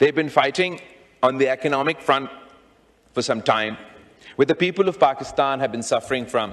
They've been fighting on the economic front for some time, where the people of Pakistan have been suffering from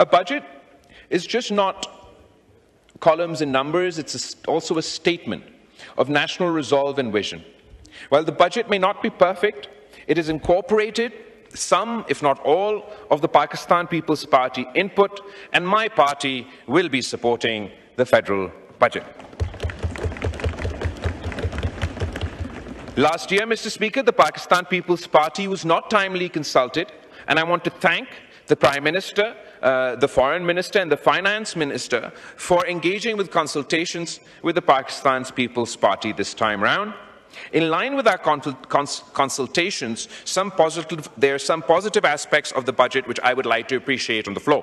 a budget is just not columns and numbers, it's also a statement of national resolve and vision. While the budget may not be perfect, it has incorporated some, if not all, of the Pakistan People's Party input, and my party will be supporting the federal budget. Last year, Mr. Speaker, the Pakistan People's Party was not timely consulted, and I want to thank the Prime Minister, the Foreign Minister and the Finance Minister for engaging with consultations with the Pakistan's People's Party this time round. In line with our consultations, there are some positive aspects of the budget which I would like to appreciate on the floor.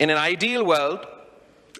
in an ideal world,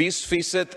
20%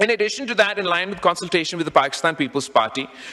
In addition to that, in line with consultation with the Pakistan People's Party,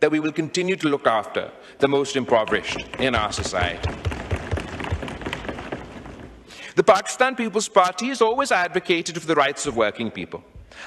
that we will continue to look after the most impoverished in our society. The Pakistan People's Party has always advocated for the rights of working people.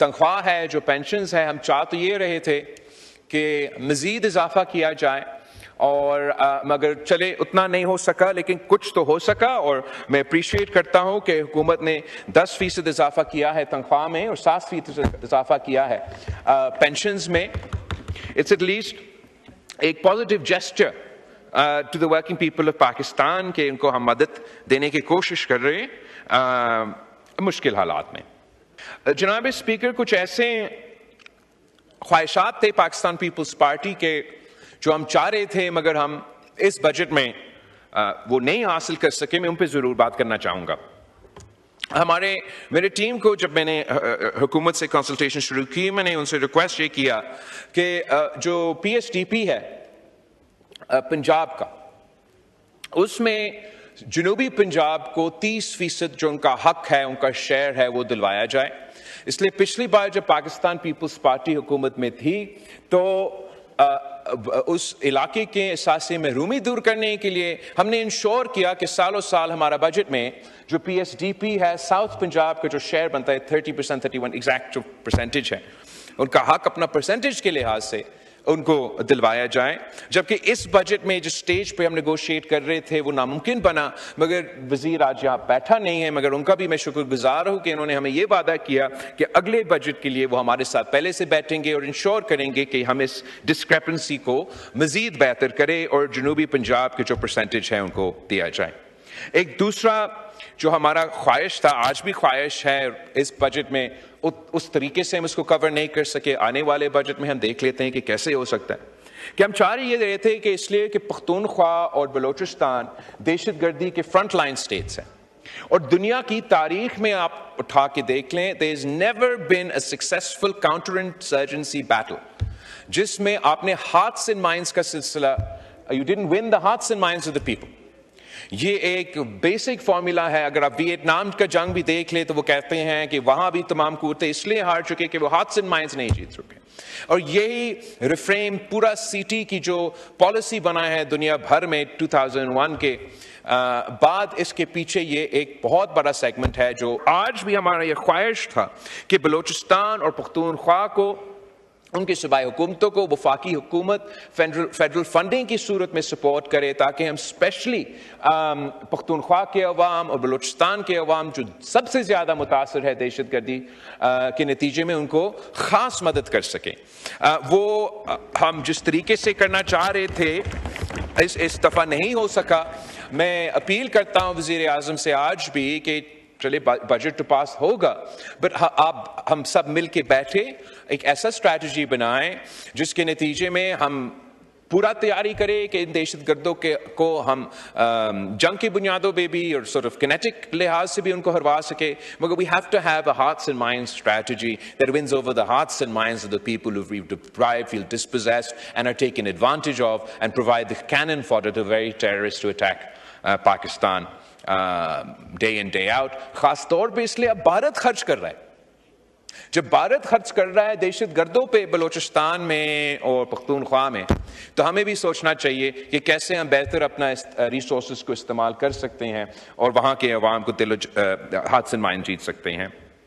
تنخواہ ہے, جو pensions ہے, ہم چاہ تو یہ رہے تھے کہ مزید اضافہ کیا جائے, اور مگر چلے اتنا نہیں ہو سکا, لیکن کچھ تو ہو سکا. اور میں اپریشیٹ کرتا ہوں کہ حکومت نے 10% اضافہ کیا ہے تنخواہ میں اور 7% اضافہ کیا ہے پینشنز میں. اٹس ایٹ لیسٹ ایک positive gesture to the working people of Pakistan کہ ان کو ہم مدد دینے کی کوشش کر رہے ہیں مشکل حالات میں. جناب اسپیکر, کچھ ایسے خواہشات تھے پاکستان پیپلز پارٹی کے جو ہم چاہ رہے تھے مگر ہم اس بجٹ میں وہ نہیں حاصل کر سکے. میں ان پہ ضرور بات کرنا چاہوں گا. میرے ٹیم کو جب میں نے حکومت سے کنسلٹیشن شروع کی, میں نے ان سے ریکویسٹ یہ کیا کہ جو پی ایس ڈی پی ہے پنجاب کا, اس میں جنوبی پنجاب کو 30% جو ان کا حق ہے, ان کا شیئر ہے, وہ دلوایا جائے. اس لیے پچھلی بار جب پاکستان پیپلز پارٹی حکومت میں تھی تو اس علاقے کے اثاثے محرومی دور کرنے کے لیے ہم نے انشور کیا کہ سالوں سال ہمارا بجٹ میں جو پی ایس ڈی پی ہے ساؤتھ پنجاب کا جو شیئر بنتا ہے 30%, 31 ایگزیکٹ جو پرسنٹیج ہے, ان کا حق اپنا پرسنٹیج کے لحاظ سے ان کو دلوایا جائے. جبکہ اس بجٹ میں جس سٹیج پہ ہم نیگوشیٹ کر رہے تھے وہ ناممکن بنا, مگر وزیر آج یہاں بیٹھا نہیں ہے, مگر ان کا بھی میں شکر گزار ہوں کہ انہوں نے ہمیں یہ وعدہ کیا کہ اگلے بجٹ کے لیے وہ ہمارے ساتھ پہلے سے بیٹھیں گے اور انشور کریں گے کہ ہم اس ڈسکریپنسی کو مزید بہتر کریں اور جنوبی پنجاب کے جو پرسنٹیج ہے ان کو دیا جائے. ایک دوسرا جو ہمارا خواہش تھا, آج بھی خواہش ہے, اس بجٹ میں اس طریقے سے ہم اس کو کور نہیں کر سکے, آنے والے بجٹ میں ہم دیکھ لیتے ہیں کہ کیسے ہو سکتا ہے, کہ ہم چاہ رہے تھے کہ اس لیے کہ پختونخوا اور بلوچستان دہشت گردی کے فرنٹ لائن سٹیٹس ہیں, اور دنیا کی تاریخ میں آپ اٹھا کے دیکھ لیں, there has never been a successful counter-insurgency battle جس میں آپ نے hearts and minds کا سلسلہ, you didn't win the hearts and minds of the people. یہ ایک بیسک فارمولا ہے. اگر آپ ویتنام کا جنگ بھی دیکھ لیں تو وہ کہتے ہیں کہ وہاں بھی تمام قوتیں اس لیے ہار چکے کہ وہ ہارٹس اینڈ مائنڈز نہیں جیت چکے. اور یہی ریفریم پورا سی ٹی کی جو پالیسی بنا ہے دنیا بھر میں 2001 کے بعد, اس کے پیچھے یہ ایک بہت بڑا سیگمنٹ ہے جو آج بھی ہمارا یہ خواہش تھا کہ بلوچستان اور پختونخوا کو, ان کی صوبائی حکومتوں کو وفاقی حکومت فیڈرل فنڈنگ کی صورت میں سپورٹ کرے, تاکہ ہم اسپیشلی پختونخوا کے عوام اور بلوچستان کے عوام جو سب سے زیادہ متاثر ہے دہشت گردی کے نتیجے میں, ان کو خاص مدد کر سکیں. وہ ہم جس طریقے سے کرنا چاہ رہے تھے اس دفعہ نہیں ہو سکا. میں اپیل کرتا ہوں وزیر اعظم سے آج بھی کہ چلے بجٹ تو پاس ہوگا, بٹ آپ ہم سب مل کے بیٹھے ایک ایسا اسٹریٹجی بنائیں جس کے نتیجے میں ہم پورا تیاری کریں کہ ان دہشت گردوں کو ہم جنگ کی بنیادوں پہ بھی اور sort of kinetic لحاظ سے بھی ان کو ہروا سکے. مگر we have to have a hearts and minds strategy that wins over the hearts and minds of the people who we've deprived, feel dispossessed and are taken advantage of, and provide the cannon fodder to very terrorists to attack Pakistan day in day out. خاص طور پہ اس لیے اب بھارت خرچ کر رہا ہے. جب بھارت خرچ کر رہا ہے دہشت گردوں پہ بلوچستان میں اور پختونخوا میں, تو ہمیں بھی سوچنا چاہیے کہ کیسے ہم بہتر اپنا ریسورسز کو استعمال کر سکتے ہیں اور وہاں کے عوام کو ہاتھ سے مائن جیت سکتے ہیں.